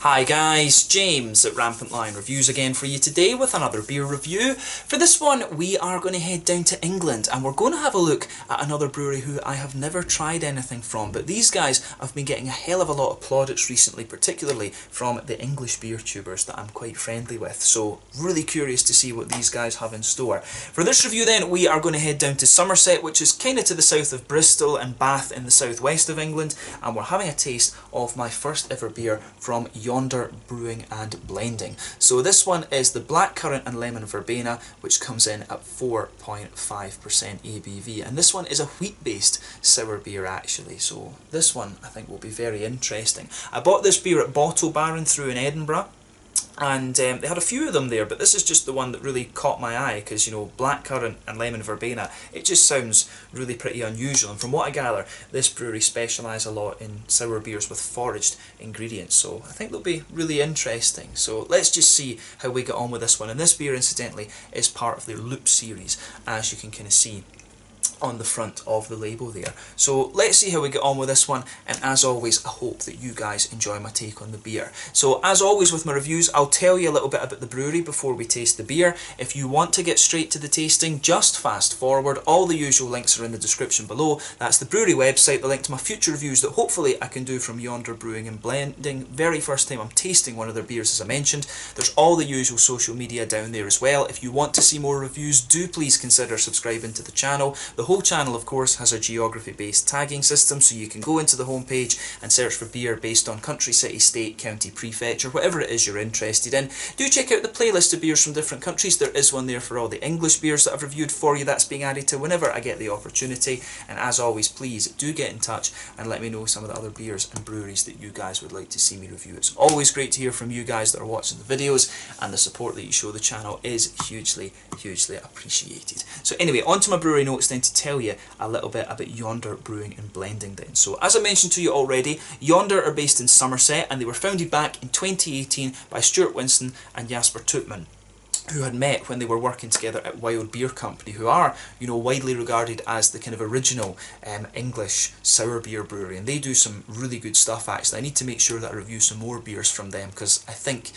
Hi guys, James at Rampant Lion Reviews again for you today with another beer review. For this one we are going to head down to England and we're going to have a look at another brewery who I have never tried anything from, but these guys have been getting a hell of a lot of plaudits recently, particularly from the English beer tubers that I'm quite friendly with, so really curious to see what these guys have in store. For this review then we are going to head down to Somerset, which is kind of to the south of Bristol, and Bath in the southwest of England, and we're having a taste of my first ever beer from Yonder Brewing and Blending. So this one is the Blackcurrant and Lemon Verbena, which comes in at 4.5% ABV, and this one is a wheat-based sour beer actually, so this one I think will be very interesting. I bought this beer at Bottle Baron through in Edinburgh, and they had a few of them there, but this is just the one that really caught my eye because, you know, Blackcurrant and Lemon Verbena, it just sounds really pretty unusual, and from what I gather this brewery specialise a lot in sour beers with foraged ingredients, so I think they'll be really interesting. So let's just see how we get on with this one, and this beer incidentally is part of their Loop series, as you can kind of see on the front of the label there. So let's see how we get on with this one, and as always I hope that you guys enjoy my take on the beer. So as always with my reviews, I'll tell you a little bit about the brewery before we taste the beer. If you want to get straight to the tasting, just fast forward. All the usual links are in the description below. That's the brewery website, the link to my future reviews that hopefully I can do from Yonder Brewing and Blending. Very first time I'm tasting one of their beers, as I mentioned. There's all the usual social media down there as well. If you want to see more reviews, do please consider subscribing to the channel. The whole channel of course has a geography based tagging system, so you can go into the homepage and search for beer based on country, city, state, county, prefecture, whatever it is you're interested in. Do check out the playlist of beers from different countries. There is one there for all the English beers that I've reviewed for you. That's being added to whenever I get the opportunity, and as always please do get in touch and let me know some of the other beers and breweries that you guys would like to see me review. It's always great to hear from you guys that are watching the videos, and the support that you show the channel is hugely appreciated. So anyway, on to my brewery notes then, to tell you a little bit about Yonder Brewing and Blending then. So as I mentioned to you already, Yonder are based in Somerset, and they were founded back in 2018 by Stuart Winston and Jasper Tootman, who had met when they were working together at Wild Beer Company, who are, you know, widely regarded as the kind of original English sour beer brewery, and they do some really good stuff actually. I need to make sure that I review some more beers from them, because I think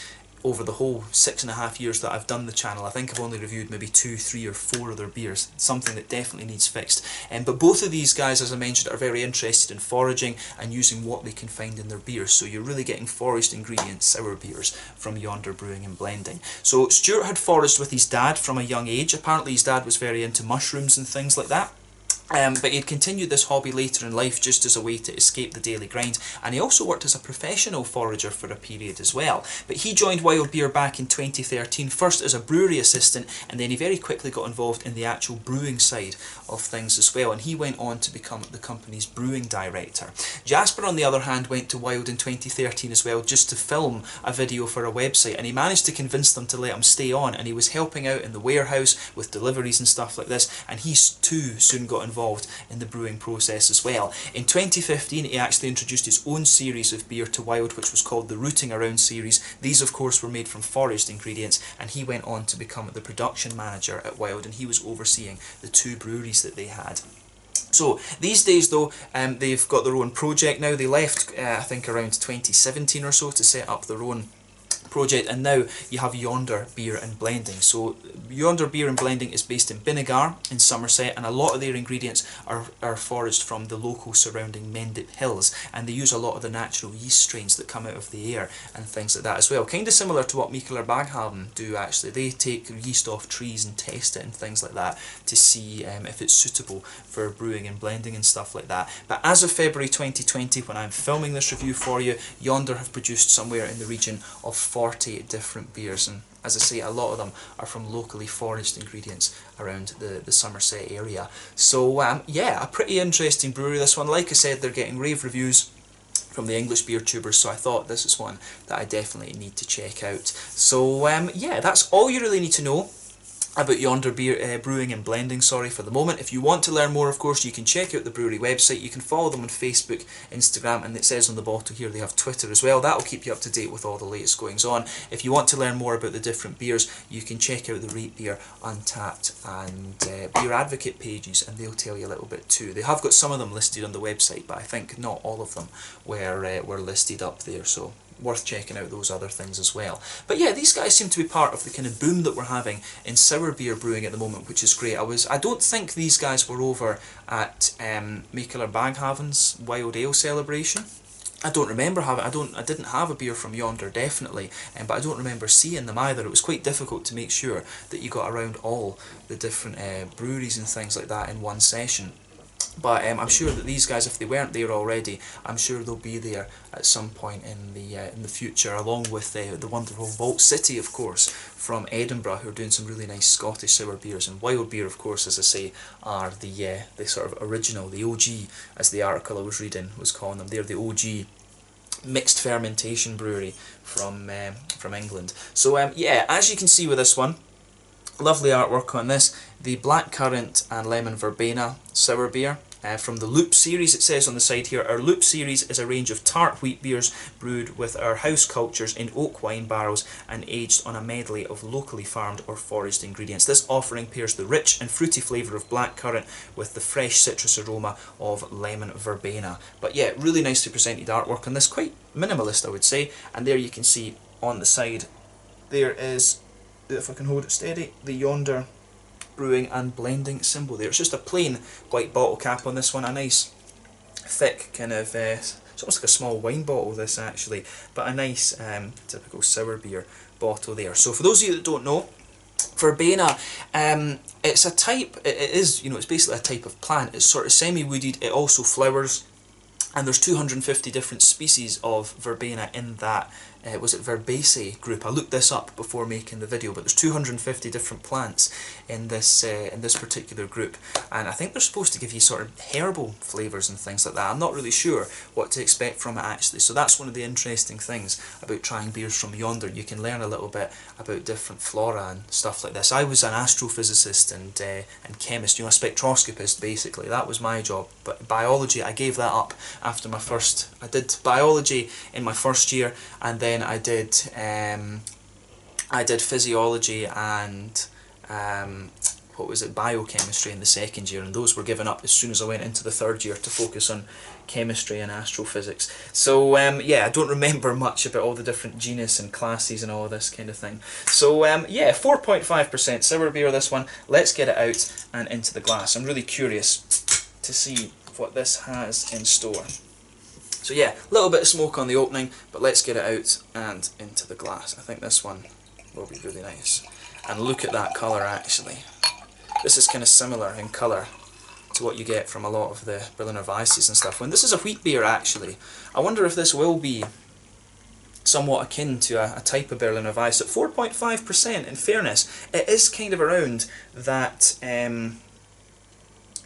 over the whole 6.5 years that I've done the channel, I think I've only reviewed maybe 2, 3 or 4 of their beers, something that definitely needs fixed. But both of these guys, as I mentioned, are very interested in foraging and using what they can find in their beers, so you're really getting foraged ingredient sour beers from Yonder Brewing and Blending. So Stuart had foraged with his dad from a young age. Apparently his dad was very into mushrooms and things like that. But he'd continued this hobby later in life just as a way to escape the daily grind, and he also worked as a professional forager for a period as well. But he joined Wild Beer back in 2013, first as a brewery assistant, and then he very quickly got involved in the actual brewing side of things as well, and he went on to become the company's brewing director. Jasper, on the other hand, went to Wild in 2013 as well, just to film a video for a website, and he managed to convince them to let him stay on, and he was helping out in the warehouse with deliveries and stuff like this, and he too soon got involved in the brewing process as well. In 2015 he actually introduced his own series of beer to Wild, which was called the Rooting Around series. These of course were made from foraged ingredients, and he went on to become the production manager at Wild, and he was overseeing the 2 breweries that they had. So these days though, they've got their own project now. They left I think around 2017 or so to set up their own project, and now you have Yonder Beer and Blending. So Yonder Beer and Blending is based in Binnegar in Somerset, and a lot of their ingredients are foraged from the local surrounding Mendip Hills, and they use a lot of the natural yeast strains that come out of the air and things like that as well. Kind of similar to what Mikkeller Baghaven do actually. They take yeast off trees and test it and things like that to see if it's suitable for brewing and blending and stuff like that. But as of February 2020, when I'm filming this review for you, Yonder have produced somewhere in the region of 40 different beers, and as I say, a lot of them are from locally foraged ingredients around the Somerset area. So yeah, a pretty interesting brewery this one. Like I said, they're getting rave reviews from the English beer tubers, so I thought this is one that I definitely need to check out. So yeah, that's all you really need to know about Yonder Brewing and Blending, for the moment. If you want to learn more, of course, you can check out the brewery website. You can follow them on Facebook, Instagram, and it says on the bottle here they have Twitter as well. That'll keep you up to date with all the latest goings on. If you want to learn more about the different beers, you can check out the Rate Beer, Untappd and Beer Advocate pages, and they'll tell you a little bit too. They have got some of them listed on the website, but I think not all of them were listed up there, so worth checking out those other things as well. But yeah, these guys seem to be part of the kind of boom that we're having in sour beer brewing at the moment, which is great. I don't think these guys were over at Mikkeller Baghaven's Wild Ale celebration. I don't remember having, I didn't have a beer from Yonder, definitely, but I don't remember seeing them either. It was quite difficult to make sure that you got around all the different breweries and things like that in one session. But I'm sure that these guys, if they weren't there already, I'm sure they'll be there at some point in the future, along with the wonderful Vault City, of course, from Edinburgh, who are doing some really nice Scottish sour beers. And Wild Beer, of course, as I say, are the sort of original, the OG, as the article I was reading was calling them. They're the OG mixed fermentation brewery from England. So yeah, as you can see with this one, lovely artwork on this. The Blackcurrant and Lemon Verbena sour beer from the Loop series. It says on the side here, our Loop series is a range of tart wheat beers brewed with our house cultures in oak wine barrels and aged on a medley of locally farmed or foraged ingredients. This offering pairs the rich and fruity flavour of blackcurrant with the fresh citrus aroma of lemon verbena. But yeah, really nicely presented artwork on this, quite minimalist I would say. And there you can see on the side, there is, if I can hold it steady, the Yonder Brewing and blending symbol there. It's just a plain white bottle cap on this one, a nice thick kind of, it's almost like a small wine bottle this actually, but a nice typical sour beer bottle there. So for those of you that don't know, Verbena, it's a type, it is, it's basically a type of plant. It's sort of semi-wooded, it also flowers, and there's 250 different species of Verbena in that, was it Verbaceae group? I looked this up before making the video, but there's 250 different plants in this particular group, and I think they're supposed to give you sort of herbal flavours and things like that. I'm not really sure what to expect from it actually, so that's one of the interesting things about trying beers from Yonder. You can learn a little bit about different flora and stuff like this. I was an astrophysicist and chemist, a spectroscopist basically. That was my job, but biology, I gave that up after my first, I did biology in my first year, and then I did physiology and what was it, biochemistry in the second year, and those were given up as soon as I went into the third year to focus on chemistry and astrophysics. So yeah, I don't remember much about all the different genus and classes and all this kind of thing. So yeah, 4.5% sour beer this one. Let's get it out and into the glass. I'm really curious to see what this has in store. So yeah, a little bit of smoke on the opening, but let's get it out and into the glass. I think this one will be really nice. And look at that colour actually. This is kind of similar in colour to what you get from a lot of the Berliner Weisses and stuff. When this is a wheat beer actually, I wonder if this will be somewhat akin to a type of Berliner Weiss. At 4.5%, in fairness, it is kind of around that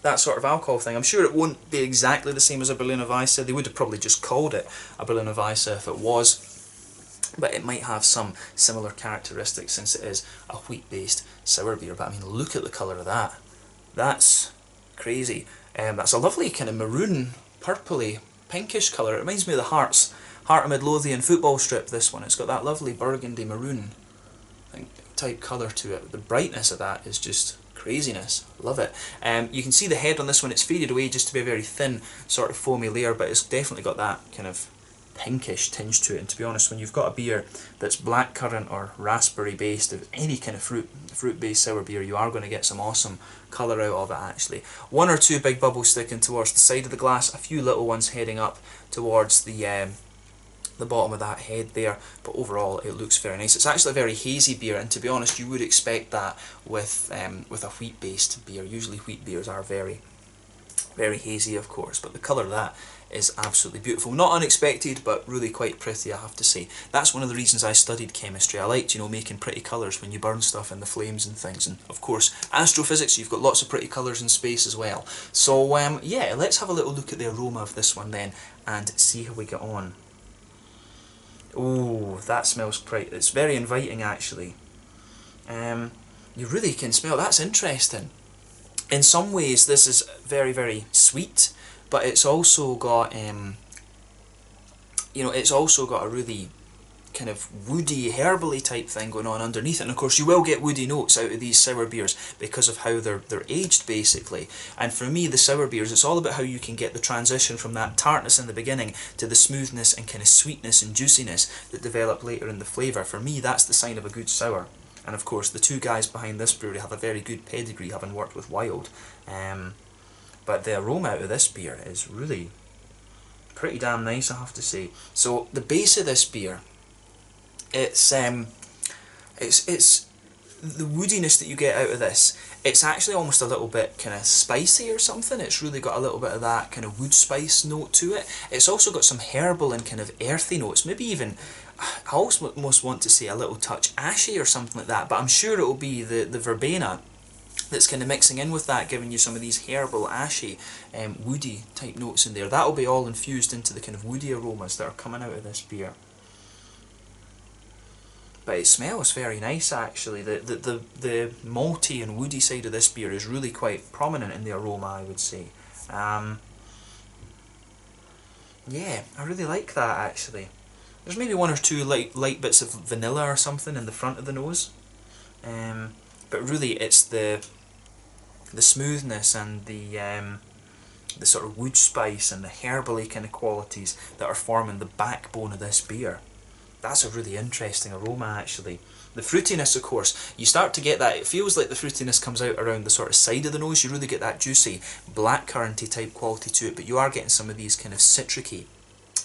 that sort of alcohol thing. I'm sure it won't be exactly the same as a Berliner Weisse. They would have probably just called it a Berliner Weisse if it was, but it might have some similar characteristics since it is a wheat-based sour beer. But I mean, look at the colour of that. That's crazy. That's a lovely kind of maroon, purpley, pinkish colour. It reminds me of the Heart of Midlothian football strip, this one. It's got that lovely burgundy maroon type colour to it. The brightness of that is just craziness. Love it. You can see the head on this one, it's faded away just to be a very thin sort of foamy layer, but it's definitely got that kind of pinkish tinge to it. And to be honest, when you've got a beer that's blackcurrant or raspberry based, of any kind of fruit based sour beer, you are going to get some awesome colour out of it actually. One or two big bubbles sticking towards the side of the glass, a few little ones heading up towards the bottom of that head there, but overall it looks very nice. It's actually a very hazy beer, and to be honest, you would expect that with a wheat-based beer. Usually wheat beers are very, very hazy, of course, but the colour of that is absolutely beautiful. Not unexpected, but really quite pretty, I have to say. That's one of the reasons I studied chemistry. I liked, making pretty colours when you burn stuff in the flames and things, and of course, astrophysics, you've got lots of pretty colours in space as well. So yeah, let's have a little look at the aroma of this one then, and see how we get on. Oh, that smells great. It's very inviting actually. You really can smell, that's interesting. In some ways this is very, very sweet, but it's also got it's also got a really kind of woody, herbally type thing going on underneath it. And of course you will get woody notes out of these sour beers because of how they're aged basically. And for me, the sour beers, it's all about how you can get the transition from that tartness in the beginning to the smoothness and kind of sweetness and juiciness that develop later in the flavour. For me, that's the sign of a good sour. And of course the two guys behind this brewery have a very good pedigree, having worked with Wild. But the aroma out of this beer is really pretty damn nice, I have to say. So the base of this beer, it's the woodiness that you get out of this. It's actually almost a little bit kind of spicy or something. It's really got a little bit of that kind of wood spice note to it. It's also got some herbal and kind of earthy notes. Maybe even, I almost want to say a little touch ashy or something like that. But I'm sure it will be the verbena that's kind of mixing in with that, giving you some of these herbal, ashy, woody type notes in there. That'll be all infused into the kind of woody aromas that are coming out of this beer. But it smells very nice actually. The malty and woody side of this beer is really quite prominent in the aroma, I would say. Yeah, I really like that actually. There's maybe one or two light bits of vanilla or something in the front of the nose. But really it's the smoothness and the sort of wood spice and the herbally kind of qualities that are forming the backbone of this beer. That's a really interesting aroma actually. The fruitiness, of course, you start to get that. It feels like the fruitiness comes out around the sort of side of the nose. You really get that juicy blackcurranty type quality to it, but you are getting some of these kind of citricy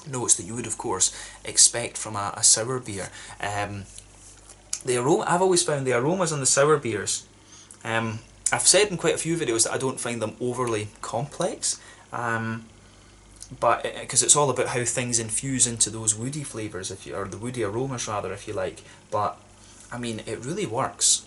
notes that you would of course expect from a sour beer. The aroma, I've always found the aromas on the sour beers, I've said in quite a few videos that I don't find them overly complex, but because it's all about how things infuse into those woody flavours, or the woody aromas rather, if you like. But I mean, it really works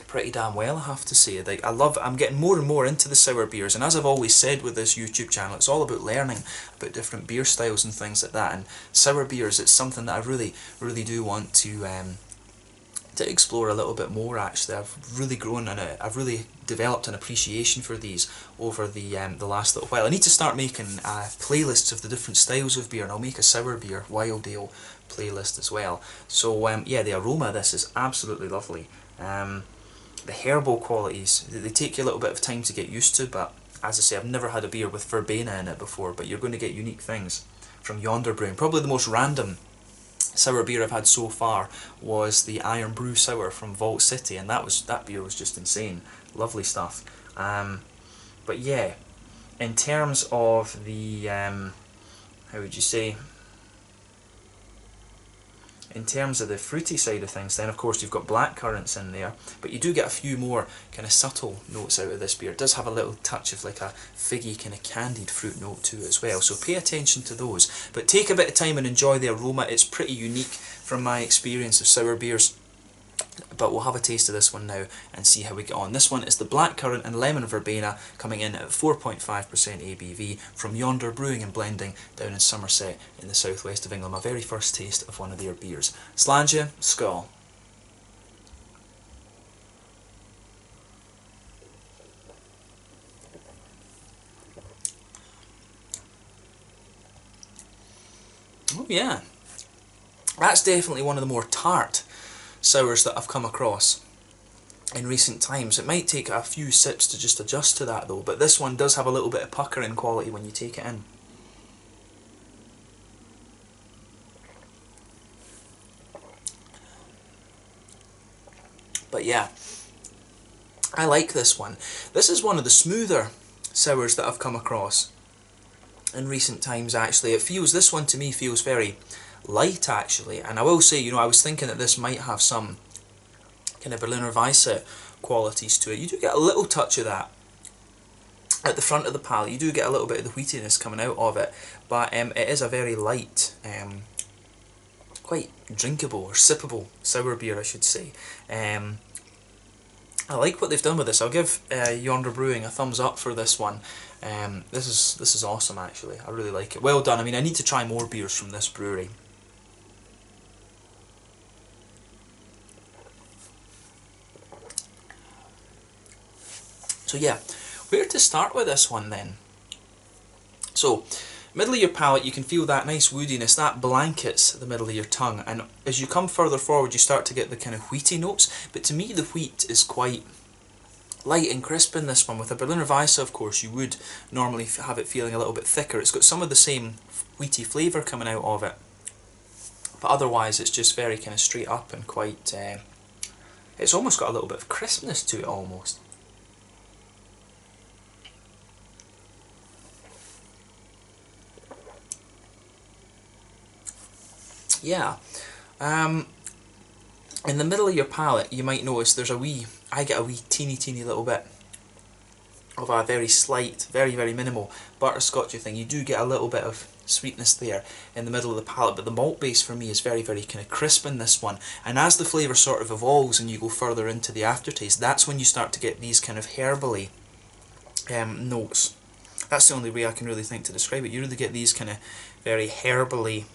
pretty damn well, I have to say. Like, I'm getting more and more into the sour beers, and as I've always said with this YouTube channel, it's all about learning about different beer styles and things like that. And sour beers, it's something that I really do want to explore a little bit more. Actually, I've really grown in it. I've really developed an appreciation for these over the last little while. I need to start making playlists of the different styles of beer, and I'll make a sour beer wild ale playlist as well. So yeah, the aroma of this is absolutely lovely. The herbal qualities, they take you a little bit of time to get used to, but as I say, I've never had a beer with verbena in it before, but you're going to get unique things from Yonder Brewing. Probably the most random sour beer I've had so far was the Iron Brew Sour from Vault City, and that beer was just insane. Lovely stuff. But yeah, in terms of the how would you say, in terms of the fruity side of things, then of course you've got blackcurrants in there, but you do get a few more kind of subtle notes out of this beer. It does have a little touch of like a figgy kind of candied fruit note to it as well, so pay attention to those. But take a bit of time and enjoy the aroma. It's pretty unique from my experience of sour beers. But we'll have a taste of this one now and see how we get on. This one is the blackcurrant and lemon verbena, coming in at 4.5% ABV from Yonder Brewing and Blending down in Somerset in the southwest of England. My very first taste of one of their beers. Slàinte, skål. Oh yeah, that's definitely one of the more tart sours that I've come across in recent times. It might take a few sips to just adjust to that though, but this one does have a little bit of puckering quality when you take it in. But yeah, I like this one. This is one of the smoother sours that I've come across in recent times actually. This one to me feels very light actually, and I will say, you know, I was thinking that this might have some kind of Berliner Weisse qualities to it. You do get a little touch of that at the front of the palate. You do get a little bit of the wheatiness coming out of it, but it is a very light, quite drinkable or sippable sour beer, I should say. I like what they've done with this. I'll give Yonder Brewing a thumbs up for this one. This is awesome actually. I really like it. Well done. I mean, I need to try more beers from this brewery. So yeah, where to start with this one then? So, Middle of your palate, you can feel that nice woodiness, that blankets the middle of your tongue, and as you come further forward you start to get the kind of wheaty notes, but to me the wheat is quite light and crisp in this one. With a Berliner Weisse, of course, you would normally have it feeling a little bit thicker. It's got some of the same wheaty flavour coming out of it, but otherwise it's just very kind of straight up and quite, it's almost got a little bit of crispness to it almost. Yeah, in the middle of your palate you might notice there's I get a wee teeny little bit of a very slight, very minimal butterscotchy thing. You do get a little bit of sweetness there in the middle of the palate, but the malt base for me is very kind of crisp in this one, and as the flavour sort of evolves and you go further into the aftertaste, that's when you start to get these kind of herbally notes. That's the only way I can really think to describe it. You really get these kind of very herbally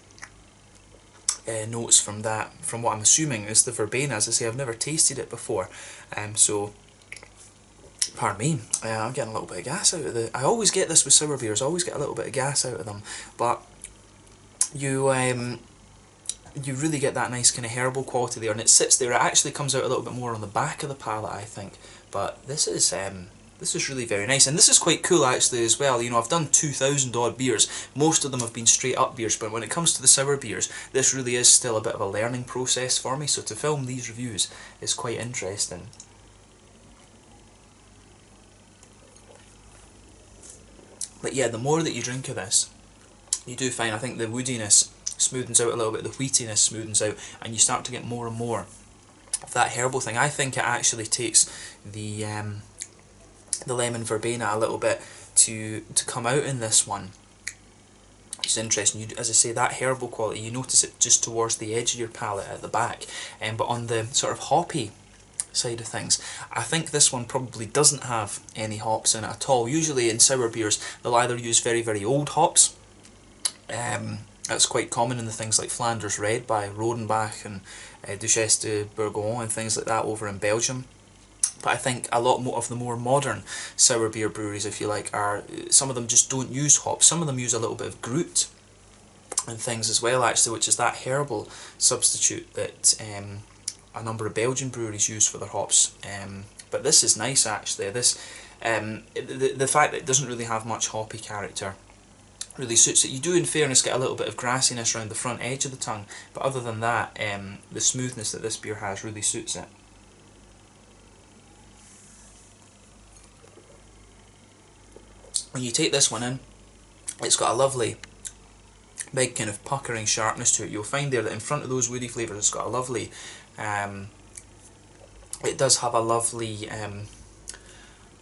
notes from that, from what I'm assuming is the Verbena. As I say, I've never tasted it before, so pardon me, I'm getting a little bit of gas out of the... I always get this with sour beers, I always get a little bit of gas out of them, but you really get that nice kind of herbal quality there, and it sits there. It actually comes out a little bit more on the back of the palate, I think, but this is really very nice, and this is quite cool actually as well. You know, I've done 2,000 odd beers, most of them have been straight up beers, but when it comes to the sour beers, this really is still a bit of a learning process for me, so to film these reviews is quite interesting. But yeah, the more that you drink of this, you do find, I think the woodiness smoothens out a little bit, the wheatiness smoothens out, and you start to get more and more of that herbal thing. I think it actually takes the lemon verbena a little bit to come out in this one, which is interesting. As I say, that herbal quality, you notice it just towards the edge of your palate at the back, but on the sort of hoppy side of things, I think this one probably doesn't have any hops in it at all. Usually in sour beers they'll either use very old hops, that's quite common in the things like Flanders Red by Rodenbach and Duchesse de Bourgogne and things like that over in Belgium. But I think a lot more of the more modern sour beer breweries, if you like, some of them just don't use hops. Some of them use a little bit of Groot and things as well, actually, which is that herbal substitute that a number of Belgian breweries use for their hops. But this is nice actually. This the fact that it doesn't really have much hoppy character really suits it. You do, in fairness, get a little bit of grassiness around the front edge of the tongue, but other than that, the smoothness that this beer has really suits it. When you take this one in, it's got a lovely big kind of puckering sharpness to it. You'll find there that in front of those woody flavours it's got a lovely, it does have a lovely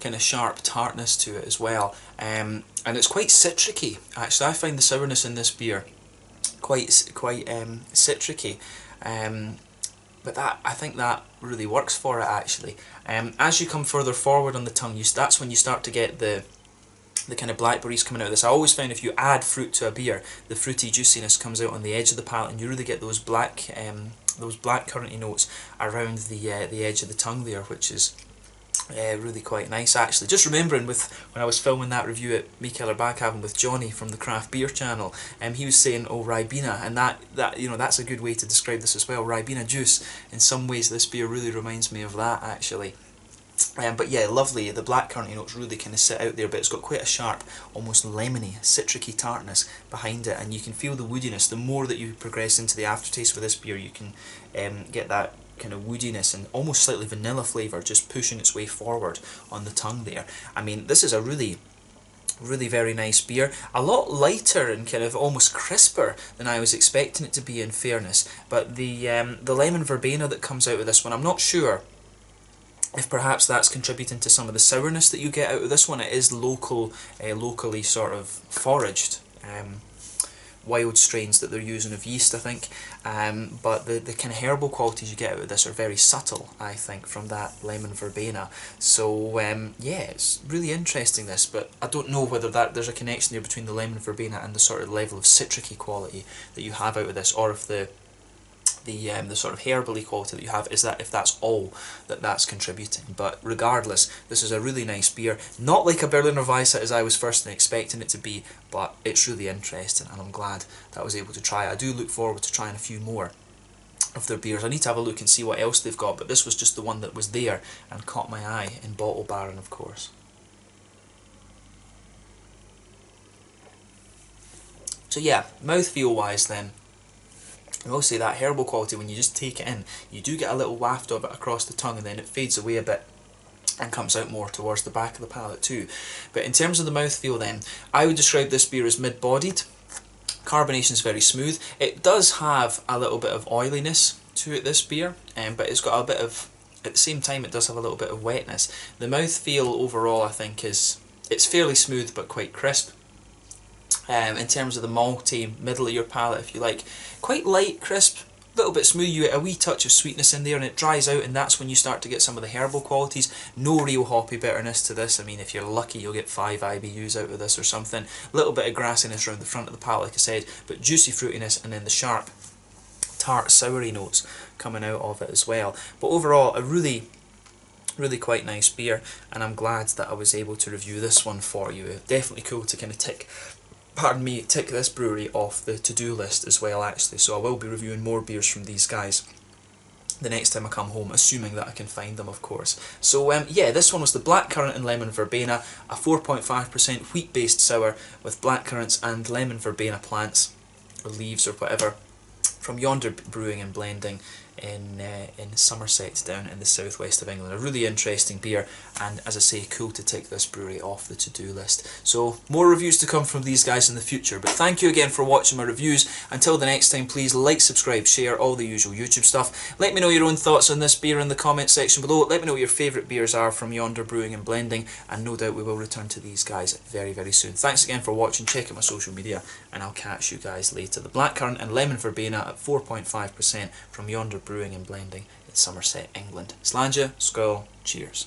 kind of sharp tartness to it as well, and it's quite citricy actually. I find the sourness in this beer quite citricy, but I think that really works for it actually. As you come further forward on the tongue, that's when you start to get the kind of blackberries coming out of this. I always find if you add fruit to a beer, the fruity juiciness comes out on the edge of the palate, and you really get those blackcurranty notes around the edge of the tongue there, which is really quite nice actually. Just remembering when I was filming that review at Mikeller Backhaven with Johnny from the Craft Beer channel, he was saying, oh, Ribena, and that that's a good way to describe this as well. Ribena juice. In some ways this beer really reminds me of that actually. But yeah, lovely. The blackcurranty notes really kind of sit out there, but it's got quite a sharp, almost lemony, citricy tartness behind it, and you can feel the woodiness. The more that you progress into the aftertaste with this beer, you can get that kind of woodiness and almost slightly vanilla flavour just pushing its way forward on the tongue there. I mean, this is a really very nice beer. A lot lighter and kind of almost crisper than I was expecting it to be, in fairness. But the lemon verbena that comes out of this one, I'm not sure if perhaps that's contributing to some of the sourness that you get out of this one. It is locally sort of foraged, wild strains that they're using of yeast, I think, but the kind of herbal qualities you get out of this are very subtle, I think, from that lemon verbena. So yeah, it's really interesting this, but I don't know whether there's a connection there between the lemon verbena and the sort of level of citricy quality that you have out of this, or if the the sort of herbally quality that you have, is that if that's all that's contributing. But regardless, this is a really nice beer. Not like a Berliner Weisse as I was first expecting it to be, but it's really interesting, and I'm glad that I was able to try it. I do look forward to trying a few more of their beers. I need to have a look and see what else they've got, but this was just the one that was there and caught my eye in Bottle Baron, of course. So yeah, mouthfeel wise then, I will say that herbal quality, when you just take it in, you do get a little waft of it across the tongue, and then it fades away a bit and comes out more towards the back of the palate too. But in terms of the mouthfeel then, I would describe this beer as mid-bodied. Carbonation is very smooth. It does have a little bit of oiliness to it, this beer, but it's got a bit of, at the same time it does have a little bit of wetness. The mouthfeel overall, I think, it's fairly smooth but quite crisp. In terms of the malty middle of your palate, if you like, quite light, crisp, a little bit smooth. You get a wee touch of sweetness in there, and it dries out, and that's when you start to get some of the herbal qualities. No real hoppy bitterness to this. I mean, if you're lucky, you'll get 5 IBUs out of this or something. A little bit of grassiness around the front of the palate, like I said, but juicy fruitiness, and then the sharp, tart, soury notes coming out of it as well. But overall, a really quite nice beer, and I'm glad that I was able to review this one for you. Definitely cool to kind of tick this brewery off the to-do list as well, actually. So I will be reviewing more beers from these guys the next time I come home, assuming that I can find them, of course. So yeah, this one was the Blackcurrant and Lemon Verbena, a 4.5% wheat-based sour with blackcurrants and lemon verbena plants, or leaves or whatever, from Yonder Brewing and Blending in Somerset, down in the southwest of England. A really interesting beer, and as I say, cool to take this brewery off the to-do list. So more reviews to come from these guys in the future, but thank you again for watching my reviews. Until the next time, please like, subscribe, share, all the usual YouTube stuff. Let me know your own thoughts on this beer in the comment section below. Let me know what your favourite beers are from Yonder Brewing and Blending, and no doubt we will return to these guys very, very soon. Thanks again for watching. Check out my social media, and I'll catch you guys later. The Blackcurrant and Lemon Verbena at 4.5% from Yonder Brewing and Blending in Somerset, England. Slàinte, skål, cheers.